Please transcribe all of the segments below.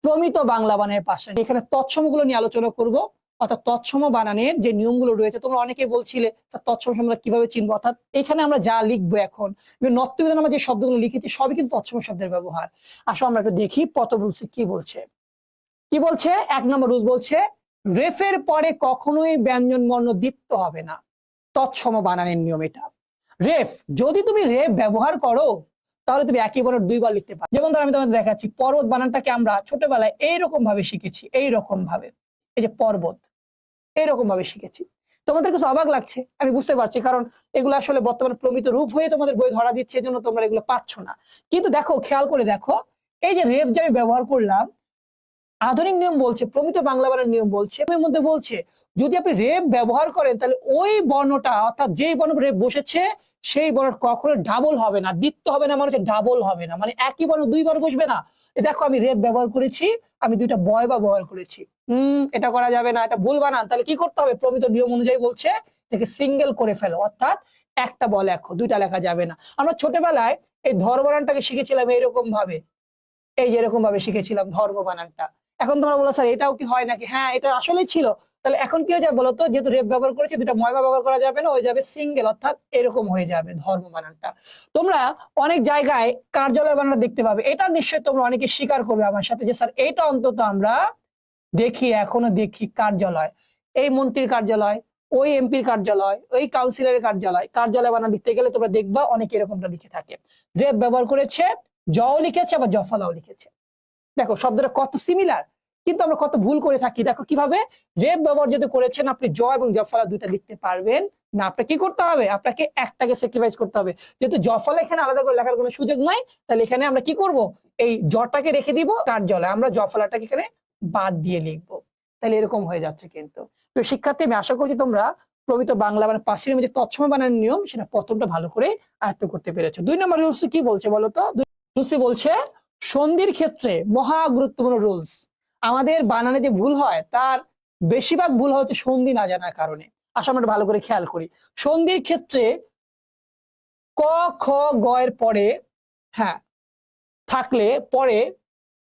প্রমিত বাংলা বানানের পাশে এখানে তৎসমগুলো নিয়ে আলোচনা করব। অর্থাৎ তৎসম বানানের যে নিয়মগুলো রয়েছে, তোমরা অনেকেই বলছিলে তৎসম আমরা কিভাবে চিনবো। অর্থাৎ এখানে আমরা যা লিখবো এখন নত্যবিধান আমরা যে শব্দগুলো লিখেছি সবই কিন্তু তৎসম শব্দের ব্যবহার। আসো আমরা একটু দেখি প্রথম রুলস কি বলছে। কি বলছে? 1 নম্বর রুলস বলছে রেফের পরে কখনোই ব্যঞ্জন বর্ণ দীপ্ত হবে না। তৎসম বানানের নিয়ম এটা। রেফ, যদি তুমি রেফ ব্যবহার করো তাহলে তুমি একই বর্ণ দুইবার লিখতে পারো। যেমন ধর আমি তোমাদের দেখাচ্ছি, পর্বত বানানটাকে আমরা ছোটবেলায় এইরকম ভাবে শিখেছি, এইরকম ভাবে, এই যে পর্বত, এইরকম ভাবে শিখেছি। তোমাদের কিছু অবাক লাগছে, আমি বুঝতে পারছি, কারণ এগুলো আসলে বর্তমানে প্রমিত রূপ হয়ে তোমাদের বই ধরা দিচ্ছে, এই জন্য তোমরা এগুলো পাচ্ছ না। কিন্তু দেখো, খেয়াল করে দেখো, এই যে রেফ যে আমি ব্যবহার করলাম, আধুনিক নিয়ম বলছে, প্রমিত বাংলা বানানের নিয়ম বলছে, এর মধ্যে বলছে যদি আপনি রেফ ব্যবহার করেন তাহলে ওই বর্ণটা, অর্থাৎ যেই বর্ণ রেফ বসেছে সেই বর্ণ কখনো ডাবল হবে না, দ্বিত্ব হবে না, মানে হচ্ছে ডাবল হবে না, মানে একই বর্ণ দুইবার বসবে না। দেখো আমি রেফ ব্যবহার করেছি, আমি দুইটা বয় বা ব্যবহার করেছি। এটা করা যাবে না, এটা ভুল বানান। তাহলে কি করতে হবে? প্রমিত নিয়ম অনুযায়ী বলছে এটাকে সিঙ্গেল করে ফেলো, অর্থাৎ একটা ব লেখো, দুইটা লেখা যাবে না। আমরা ছোটবেলায় এই ধর্ম বানানটাকে শিখেছিলাম এইরকম ভাবে, এই যে এরকম ভাবে শিখেছিলাম ধর্ম বানানটা। এখন তোমরা বলো স্যার এটাও কি হয় নাকি? হ্যাঁ, এটা আসলেই ছিল। তাহলে এখন কি হয়ে যাবে বলতো? যেহেতু রেপ ব্যবহার করেছি, দুটা ময়বা ব্যবহার করা যাবে না, হয়ে যাবে সিঙ্গেল, অর্থাৎ এরকম হয়ে যাবে ধর্ম বানানটা। তোমরা অনেক জায়গায় কার্যালয় বানানটা দেখতে পাবে, এটা নিশ্চয়ই তোমরা অনেকে স্বীকার করবে আমার সাথে যে স্যার এটা অন্তত আমরা দেখি, এখনো দেখি কার্যালয়, এই মন্ত্রীর কার্যালয়, ওই এমপির কার্যালয়, ওই কাউন্সিলরের কার্যালয়, কার্যালয় বানান লিখতে গেলে তোমরা দেখবা অনেকে এরকমটা লিখে থাকে। রেপ ব্যবহার করেছে, জও লিখেছে, আবার জফলাও লিখেছে। দেখো শব্দটা কত সিমিলার, কিন্তু আমরা কত ভুল করে থাকি। দেখো কিভাবে রেপ ব্যবহার যদি করেছেন, আপনি জ এবং জফলা দুইটা লিখতে পারবেন না। আপনাকে কি করতে হবে? আপনাকে একটাকে স্যাক্রিফাইস করতে হবে। যেহেতু জফলা এখানে আলাদা করে লেখার কোনো সুযোগ নাই, তাহলে এখানে আমরা কি করব? এই জটাকে রেখে দিব, কার্যালয় আমরা জফলাটাকে এখানে বাদ দিয়ে লিখবো। তাহলে এরকম হয়ে যাচ্ছে। কিন্তু তো শিক্ষার্থী, আমি আশা করছি তোমরা প্রমিত বাংলা মানে পাশের মধ্যে তৎসম বানানোর নিয়ম সেটা প্রথমটা ভালো করে আয়ত্ত করতে পেরেছো। 2 নম্বর রুলস কি বলছে বলো তো? রুলস বলছে সন্ধির ক্ষেত্রে মহা গুরুত্বপূর্ণ রুলস। আমাদের বানানে যে ভুল হয় তার বেশিরভাগ ভুল হচ্ছে সন্ধি না জানার কারণে। আসলে আমরা ভালো করে খেয়াল করি, সন্ধির ক্ষেত্রে ক খ গ এর পরে, হ্যাঁ, থাকলে পরে,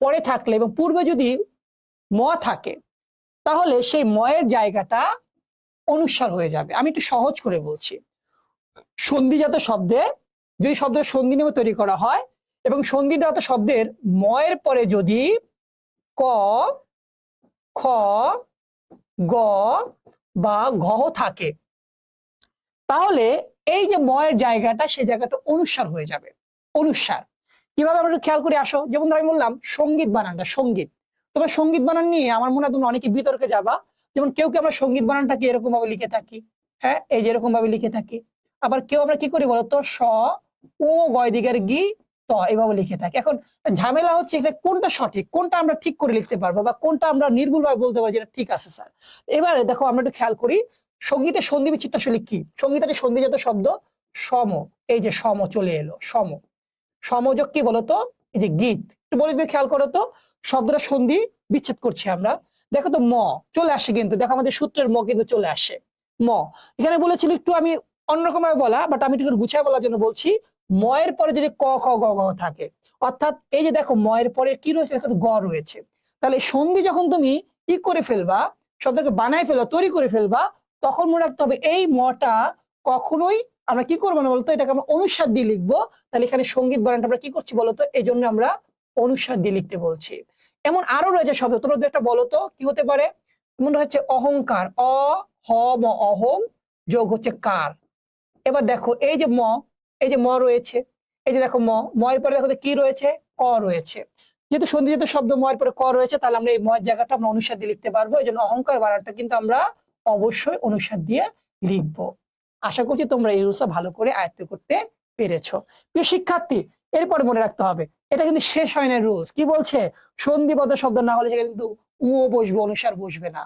পরে থাকলে এবং পূর্বে যদি ম থাকে, তাহলে সেই ময়ের জায়গাটা অনুস্বার হয়ে যাবে। আমি একটু সহজ করে বলছি, সন্ধিজাত শব্দে যদি শব্দের সন্ধি নিয়মে তৈরি করা হয় এবং সন্ধিজাত শব্দের ময়ের পরে যদি ক, খ, গ বা ঘ থাকে, তাহলে এই যে ময়ের জায়গাটা, সেই জায়গাটা অনুস্বার হয়ে যাবে। অনুস্বার কিভাবে আমরা খেয়াল করে আসো। যেমন আমি বললাম সঙ্গীত বানানটা, সঙ্গীত, তোমরা সঙ্গীত বানান নিয়ে আমার মনে হয় তোমরা অনেকে বিতর্কে যাবা। যেমন কেউ আমরা সঙ্গীত বানানটাকে এরকম ভাবে লিখে থাকি, হ্যাঁ, এই যে এরকম ভাবে লিখে থাকি। আবার কেউ আমরা কি করি বলতো? স ও গয় দিকের গি ত এভাবে লিখে থাকি। এখন ঝামেলা হচ্ছে এটা কোনটা সঠিক, কোনটা আমরা ঠিক করে লিখতে পারবো, বা কোনটা আমরা নির্ভুলভাবে বলতে পারবো যেটা ঠিক আছে স্যার। এবারে দেখো আমরা একটু খেয়াল করি, সঙ্গীতের সন্ধি বিচ্ছেদটা আসলে কি। সঙ্গীতের সন্ধিজাত শব্দ সম, এই যে সম চলে এলো, সম, সমযোগ কি বলতো? এই যে গীত। একটু বলে দিয়ে খেয়াল করো তো, শব্দটা সন্ধি বিচ্ছেদ করছি আমরা। দেখো তো ম চলে আসে, কিন্তু দেখো আমাদের সূত্রের ম কিন্তু চলে আসে। ম এখানে বলেছিল একটু আমি অন্যরকম ভাবে বলা, বাট আমি একটু গুছায় বলার জন্য বলছি। ময়ের পরে যদি ক খ গ ঘ থাকে, অর্থাৎ এই যে দেখো ময়ের পরে কি রয়েছে? গ রয়েছে। তাহলে সন্ধি যখন তুমি কি করে ফেলবা, শব্দকে বানায় ফেলবা, তৈরি করে ফেলবা, তখন মনে রাখতে হবে এই মটা কখনোই আমরা কি করবো না বলতো, এটাকে আমরা অনুস্বার দিয়ে লিখবো। তাহলে এখানে সঙ্গীত বানানটা আমরা কি করছি বলতো? এই জন্য আমরা অনুস্বার দিয়ে লিখতে বলছি। এমন আরো রয়েছে শব্দ, তোমরা একটা বলতো কি হতে পারে? মনে হচ্ছে অহংকার, অ হ ম, অহম যোগ হচ্ছে কার। এবার দেখো এই যে ম, এই যে ম রয়েছে, এই যে দেখো ম, ময়ের পরে দেখো কি রয়েছে? ক রয়েছে। যেহেতু সন্ধিজাত শব্দ ময়ের পরে ক রয়েছে, তাহলে আমরা এই ময়ের জায়গাটা আমরা অনুস্বার দিয়ে লিখতে পারবো। এই জন্য অহংকার বানানটা কিন্তু আমরা অবশ্যই অনুস্বার দিয়ে লিখবো। আশা করছি তোমরা এই রুলসটা ভালো করে আয়ত্ত করতে পেরেছো। প্রিয় শিক্ষার্থী, এরপরে মনে রাখতে হবে এটা কিন্তু শেষ হয় না রুলস। কি বলছে? সন্ধিবদ্ধ শব্দ না হলে সেখানে কিন্তু উ বসবে, অনুস্বার বসবে না।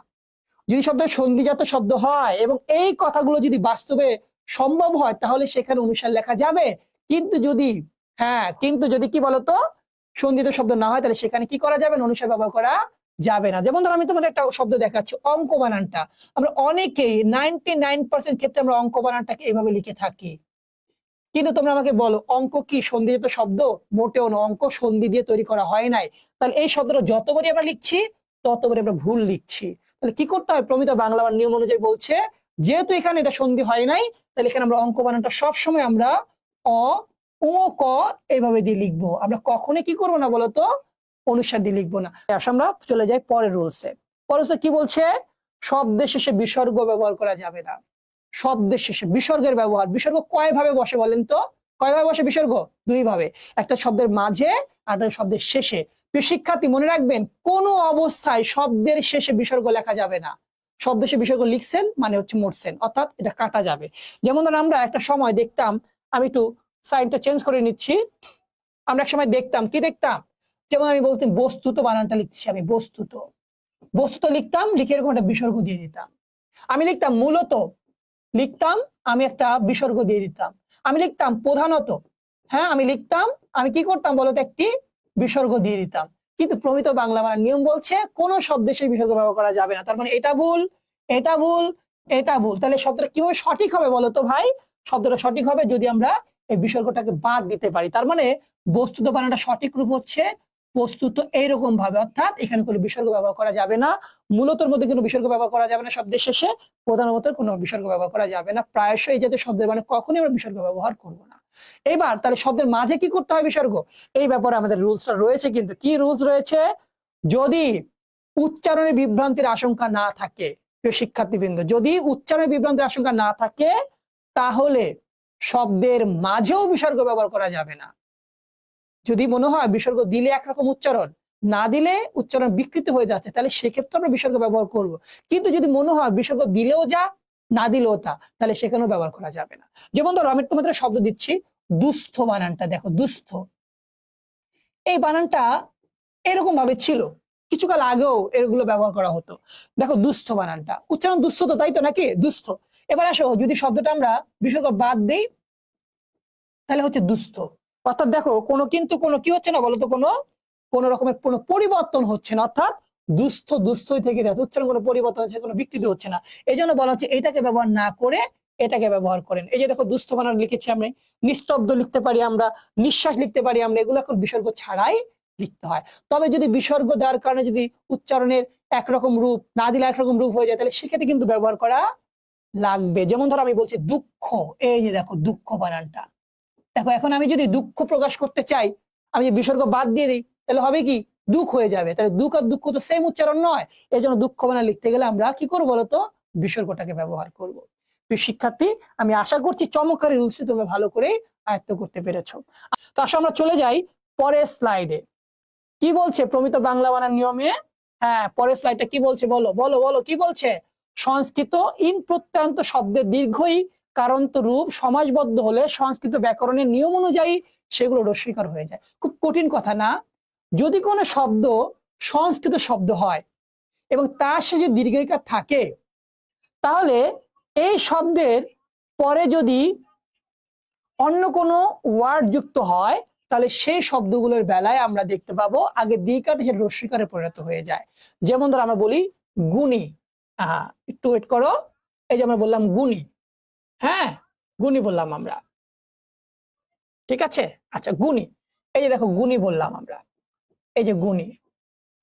যদি শব্দ সন্ধিজাত শব্দ হয় এবং এই কথাগুলো যদি বাস্তবে সম্ভব হয়, তাহলে সেখানে অনুস্বার লেখা যাবে। কিন্তু যদি, হ্যাঁ, কিন্তু যদি কি বলতো সন্ধিত শব্দ না হয়, তাহলে সেখানে কি করা যাবে না? অনুস্বার ব্যবহার করা যাবে না। যেমন ধর আমি তোমাদের একটা শব্দ দেখাচ্ছি, অঙ্ক বানানটা। আমরা অনেকেই 99% ক্ষেত্রে আমরা অঙ্ক বানানটাকে এইভাবে লিখে থাকি, কিন্তু তোমরা আমাকে বলো অঙ্ক কি সন্ধিজাত শব্দ? মোটেও না, অঙ্ক সন্ধি দিয়ে তৈরি করা হয় নাই। তাহলে এই শব্দটা যতবারই আমরা লিখছি ততবারই আমরা ভুল লিখছি। তাহলে কি করতে হয়? প্রমিত বাংলা বানান নিয়ম অনুযায়ী বলছে যেহেতু এখানে এটা সন্ধি হয় নাই, তাহলে এখানে আমরা অঙ্ক বানানটা সবসময় আমরা অ ও ক এইভাবে দিয়ে লিখবো। আমরা কখনোই কি করবো না বলতো? অনুসার দিয়ে লিখবো না। আমরা চলে যাই পরের রুলসে। পরের রুলসে কি বলছে? শব্দের শেষে বিসর্গ ব্যবহার করা যাবে না। শব্দের শেষে বিসর্গের ব্যবহার, বিসর্গ কয় ভাবে বসে বলেন তো? কয় ভাবে বসে বিসর্গ? দুই ভাবে, একটা শব্দের মাঝে আর একটা শব্দের শেষে। প্রিয় শিক্ষার্থী মনে রাখবেন, কোনো অবস্থায় শব্দের শেষে বিসর্গ লেখা যাবে না। শব্দ শেষে বিসর্গ লিখছেন মানে হচ্ছে মরছেন, অর্থাৎ এটা কাটা যাবে। যেমন ধর আমরা একটা সময় দেখতাম, আমি একটু সাইনটা চেঞ্জ করে নিচ্ছি, আমরা এক সময় দেখতাম, কি দেখতাম? যেমন আমি বলতাম বস্তুত বানানটা লিখছি, আমি বস্তুত, বস্তুত লিখতাম, লিখে এরকম একটা বিসর্গ দিয়ে দিতাম। আমি লিখতাম মূলত, লিখতাম, আমি একটা বিসর্গ দিয়ে দিতাম। আমি লিখতাম প্রধানত, হ্যাঁ আমি লিখতাম, আমি কি করতাম বলতো? একটি বিসর্গ দিয়ে দিতাম। কিন্তু প্রমিত বাংলা বানান নিয়ম বলছে কোন শব্দে সেই বিসর্গ ব্যবহার করা যাবে না। তার মানে এটা ভুল, এটা ভুল, এটা ভুল। তাহলে শব্দটা কিভাবে সঠিক হবে বলতো ভাই? শব্দটা সঠিক হবে যদি আমরা এই বিসর্গটাকে বাদ দিতে পারি। তার মানে বস্তুত বানানটা সঠিক রূপ হচ্ছে বস্তুত এইরকম ভাবে, অর্থাৎ এখানে কোনো বিসর্গ ব্যবহার করা যাবে না, মূলতর মধ্যে কোনো বিসর্গ ব্যবহার করা যাবে না, শব্দের শেষে প্রধানত কোনো বিসর্গ ব্যবহার করা যাবে না। প্রায়শই এই জাতীয় শব্দের মানে কখনোই আমরা বিসর্গ ব্যবহার করব না। এবার তাহলে শব্দের মাঝে কি করতে হয় বিসর্গ? এই ব্যাপারে আমাদের রুলসটা রয়েছে। কিন্তু কি রুলস রয়েছে? যদি উচ্চারণে বিভ্রান্তির আশঙ্কা না থাকে, প্রিয় শিক্ষার্থীবৃন্দ, যদি উচ্চারণে বিভ্রান্তির আশঙ্কা না থাকে তাহলে শব্দের মাঝেও বিসর্গ ব্যবহার করা যাবে না। যদি মনে হয় বিসর্গ দিলে একরকম উচ্চারণ, না দিলে উচ্চারণ বিকৃত হয়ে যাচ্ছে, তাহলে সেক্ষেত্রে আমরা বিসর্গ ব্যবহার করব। কিন্তু যদি মনে হয় বিসর্গ দিলেও যা, না দিলেও তা, তাহলে সেখানেও ব্যবহার করা যাবে না। যেমন ধরো আমি তোমাদের শব্দ দিচ্ছি, দুস্থ বানানটা দেখো, দুস্থ, এই বানানটা এরকম ভাবে ছিল, কিছুকাল আগেও এগুলো ব্যবহার করা হতো। দেখো দুস্থ বানানটা, উচ্চারণ দুস্থ তো, তাই তো নাকি? দুস্থ। এবার আসো, যদি শব্দটা আমরা বিসর্গ বাদ দিই তাহলে হচ্ছে দুস্থ। অর্থাৎ দেখো কোনো কিন্তু কোনো কি হচ্ছে না বলতো? কোনো রকমের কোনো পরিবর্তন হচ্ছে না, অর্থাৎ দুস্থ দুস্থই থেকে যাচ্ছে, উচ্চারণ কোনো পরিবর্তন হচ্ছে, কোনো বিকৃতি হচ্ছে না। এই জন্য বলা হচ্ছে এটাকে ব্যবহার না করে এটাকে ব্যবহার করেন। এই যে দেখো দুস্থ বানান লিখেছি আমরা, নিস্তব্ধ লিখতে পারি আমরা, নিঃশ্বাস লিখতে পারি আমরা, এগুলো এখন বিসর্গ ছাড়াই লিখতে হয়। তবে যদি বিসর্গ দেওয়ার কারণে যদি উচ্চারণের একরকম রূপ, না দিলে একরকম রূপ হয়ে যায়, তাহলে সেক্ষেত্রে কিন্তু ব্যবহার করা লাগবে। যেমন ধরো আমি বলছি দুঃখ, এই যে দেখো দুঃখ বানানটা, দেখো এখন আমি যদি দুঃখ প্রকাশ করতে চাই, আমি যে বিসর্গ বাদ দিয়ে দিই তাহলে হবে কি? দুঃখ হয়ে যাবে। তাহলে দুঃখ আর দুঃখ তো সেম উচ্চারণ নয়। এই জন্য দুঃখ বানান লিখতে গেলে আমরা কি করবো বলতো? বিসর্গটাকে ব্যবহার করব। শিক্ষার্থী, আমি আশা করছি চমৎকার রুলসে তোমরা ভালো করে আয়ত্ত করতে পেরেছো। তো আসলে আমরা চলে যাই পরের স্লাইডে। কি বলছে প্রমিত বাংলা বানান নিয়মে? হ্যাঁ, পরের স্লাইডটা কি বলছে বলো বলো বলো, কি বলছে? সংস্কৃত ইন প্রত্যয়ান্ত শব্দের দীর্ঘই কারন্ত রূপ সমাজবদ্ধ হলে সংস্কৃত ব্যাকরণের নিয়ম অনুযায়ী সেগুলো রস্বীকার হয়ে যায়। খুব কঠিন কথা না? যদি কোনো শব্দ সংস্কৃত শব্দ হয় এবং তার সাথে যদি দীর্ঘিকার থাকে, তাহলে এই শব্দের পরে যদি অন্য কোনো ওয়ার্ড যুক্ত হয়, তাহলে সেই শব্দগুলোর বেলায় আমরা দেখতে পাবো আগে দীর্ঘিকার সেটা রস্বীকারে পরিণত হয়ে যায়। যেমন ধর আমরা বলি গুণী, একটু ওয়েট করো, এই যে আমরা বললাম গুণী, হ্যাঁ গুণী বললাম আমরা, ঠিক আছে? আচ্ছা গুণী, এই যে দেখো গুণী বললাম আমরা, এই যে গুণী,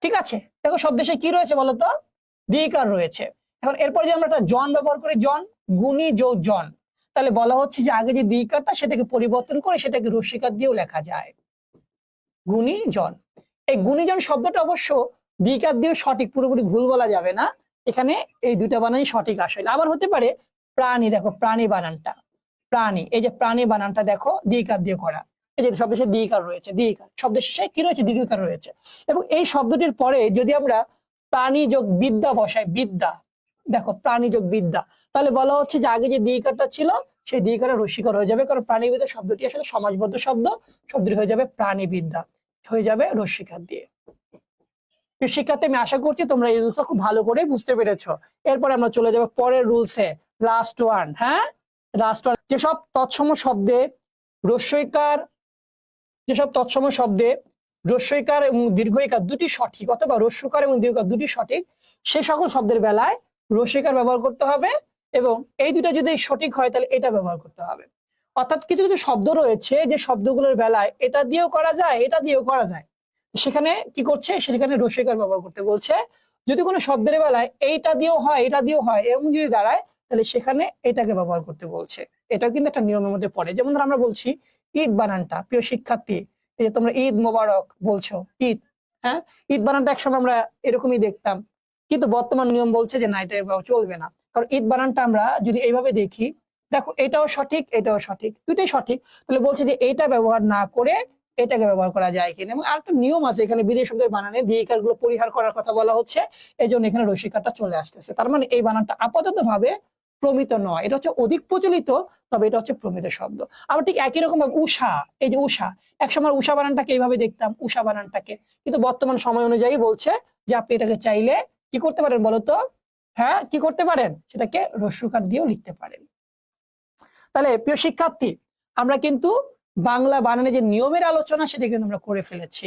ঠিক আছে? দেখো শব্দ শেষে কি রয়েছে বলতো? দীর্ঘিকার রয়েছে। এখন এরপর যে আমরা একটা জন ব্যবহার করি, জন, গুণী যোগ জন, তাহলে বলা হচ্ছে যে আগে যে দীর্ঘিকারটা সেটাকে পরিবর্তন করে সেটাকে রস্বীকার দিয়েও লেখা যায়, গুণী জন। এই গুণীজন শব্দটা অবশ্য দীর্ঘিকার দিয়ে সঠিক, পুরোপুরি ভুল বলা যাবে না, এখানে এই দুটা বানানই সঠিক আসলে। আবার হতে পারে প্রাণী, দেখো প্রাণী বানানটা, প্রাণী, এই যে প্রাণী বানানটা দেখো দীর্ঘিকার দিয়ে করা, এই যে শব্দের শেষে দীর্ঘিকার রয়েছে, দীর্ঘিকার শব্দের শেষে কি রয়েছে? দীর্ঘিকার রয়েছে। এবং এই শব্দটির পরে যদি আমরা প্রাণী যোগ বিদ্যা বসাই, বিদ্যা, দেখো প্রাণী যোগ বিদ্যা, তাহলে বলা হচ্ছে যে আগে যে দীর্ঘিকারটা ছিল সেই দীর্ঘিকার রস্বীকার হয়ে যাবে, কারণ প্রাণীবিদ্যা শব্দটি আসলে সমাজবদ্ধ শব্দ, শব্দটি হয়ে যাবে প্রাণীবিদ্যা, হয়ে যাবে রস্বীকার দিয়ে। শিক্ষার্থী, আমি আশা করছি তোমরা এই রুলসটা খুব ভালো করে বুঝতে পেরেছো। এরপরে আমরা চলে যাবো পরের রুলসে, লাস্ট ওয়ান। হ্যাঁ, লাস্ট ওয়ান, যেসব তৎসম শব্দে রস্বইকার, যেসব তৎসম শব্দে রস্বইকার এবং দীর্ঘইকার দুটি সঠিক, অথবা রস্যকার এবং দীর্ঘকার দুটি সঠিক, সে সকল শব্দের বেলায় রস্বইকার ব্যবহার করতে হবে, এবং এই দুটা যদি সঠিক হয় তাহলে এটা ব্যবহার করতে হবে। অর্থাৎ কিছু কিছু শব্দ রয়েছে যে শব্দগুলোর বেলায় এটা দিয়েও করা যায়, এটা দিয়েও করা যায়। সেখানে কি করছে, সেখানে রস্যইকার ব্যবহার করতে বলছে। যদি কোনো শব্দের বেলায় এইটা দিয়েও হয়, এটা দিয়েও হয়, এরকম যদি দাঁড়ায়, তাহলে সেখানে এটাকে ব্যবহার করতে বলছে। এটাও কিন্তু একটা নিয়মের মধ্যে পড়ে। যেমন ধর আমরা বলছি ঈদ বানানটা, প্রিয় শিক্ষার্থী, এই যে তোমরা ঈদ মোবারক বলছো, ঈদ, হ্যাঁ, ঈদ বানানটা একসময় আমরা এরকমই দেখতাম, কিন্তু বর্তমান নিয়ম বলছে যে না, এটা এভাবে চলবে না। কারণ ঈদ বানানটা আমরা যদি এইভাবে দেখি, দেখো এটাও সঠিক, এটাও সঠিক, দুইটাই সঠিক, তাহলে বলছে যে এইটা ব্যবহার না করে এটাকে ব্যবহার করা যায় কিনা। এবং আরেকটা নিয়ম আছে এখানে, বিদেশি শব্দের বানানে ভিকার গুলো পরিহার করার কথা বলা হচ্ছে, এই জন্য এখানে রসিকারটা চলে আসতেছে। তার মানে এই বানানটা আপাতত ভাবে প্রমিত নয়, এটা হচ্ছে অধিক প্রচলিত, তবে এটা হচ্ছে প্রমিত শব্দ। আবার ঠিক একই রকম ভাবে উষা, এই যে উষা, একসময় উষা বানানটাকে এইভাবে দেখতাম, উষা বানানটাকে, কিন্তু বর্তমান সময় অনুযায়ী বলছে যে আপনি এটাকে চাইলে কি করতে পারেন বলতো, হ্যাঁ কি করতে পারেন, সেটাকে রস্যকার দিয়েও লিখতে পারেন। তাহলে প্রিয় শিক্ষার্থী, আমরা কিন্তু বাংলা বানানে যে নিয়মের আলোচনা সেটা কিন্তু আমরা করে ফেলেছি।